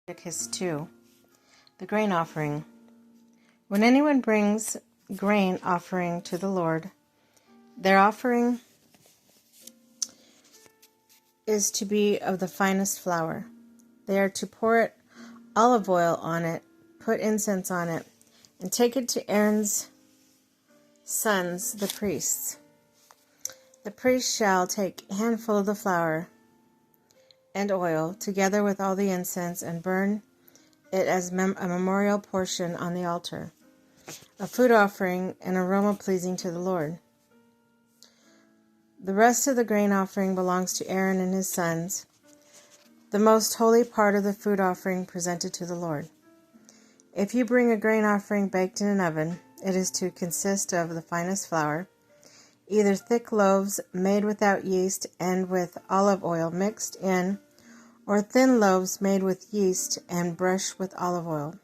Leviticus 2. The grain offering. When anyone brings grain offering to the Lord, their offering is to be of the finest flour. They are to pour olive oil on it, put incense on it, and take it to Aaron's sons, the priests. The priest shall take a handful of the flour and oil, together with all the incense, and burn it as a memorial portion on the altar, a food offering, an aroma pleasing to the Lord. The rest of the grain offering belongs to Aaron and his sons, the most holy part of the food offering presented to the Lord. If you bring a grain offering baked in an oven, it is to consist of the finest flour, either thick loaves made without yeast and with olive oil mixed in, or thin loaves made with yeast and brushed with olive oil.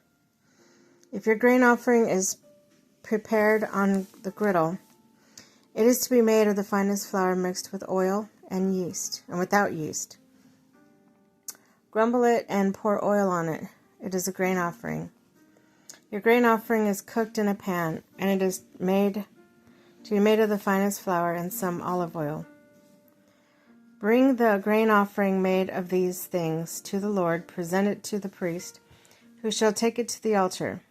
If your grain offering is prepared on the griddle, it is to be made of the finest flour mixed with oil and yeast, and without yeast. Grumble it and pour oil on it. It is a grain offering. Your grain offering is cooked in a pan, and it is to be made of the finest flour and some olive oil. Bring the grain offering made of these things to the Lord, present it to the priest, who shall take it to the altar.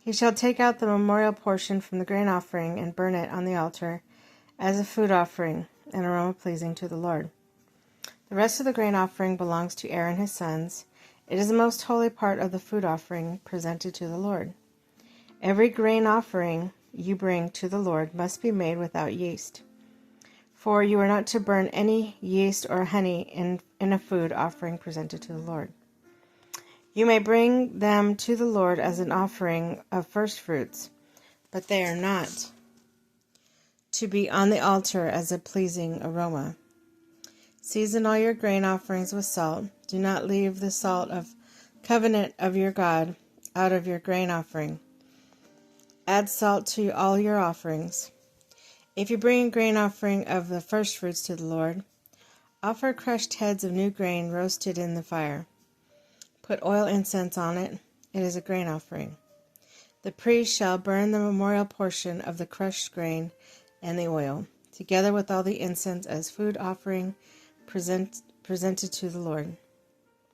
He shall take out the memorial portion from the grain offering and burn it on the altar as a food offering, an aroma pleasing to the Lord. The rest of the grain offering belongs to Aaron and his sons. It is the most holy part of the food offering presented to the Lord. Every grain offering you bring to the Lord must be made without yeast, for you are not to burn any yeast or honey in a food offering presented to the Lord. You may bring them to the Lord as an offering of first fruits, but they are not to be on the altar as a pleasing aroma. Season all your grain offerings with salt. Do not leave the salt of covenant of your God out of your grain offering. Add salt to all your offerings. If you bring a grain offering of the first fruits to the Lord, offer crushed heads of new grain roasted in the fire. Put oil incense on it. It is a grain offering. The priest shall burn the memorial portion of the crushed grain and the oil, together with all the incense as food offering presented to the Lord.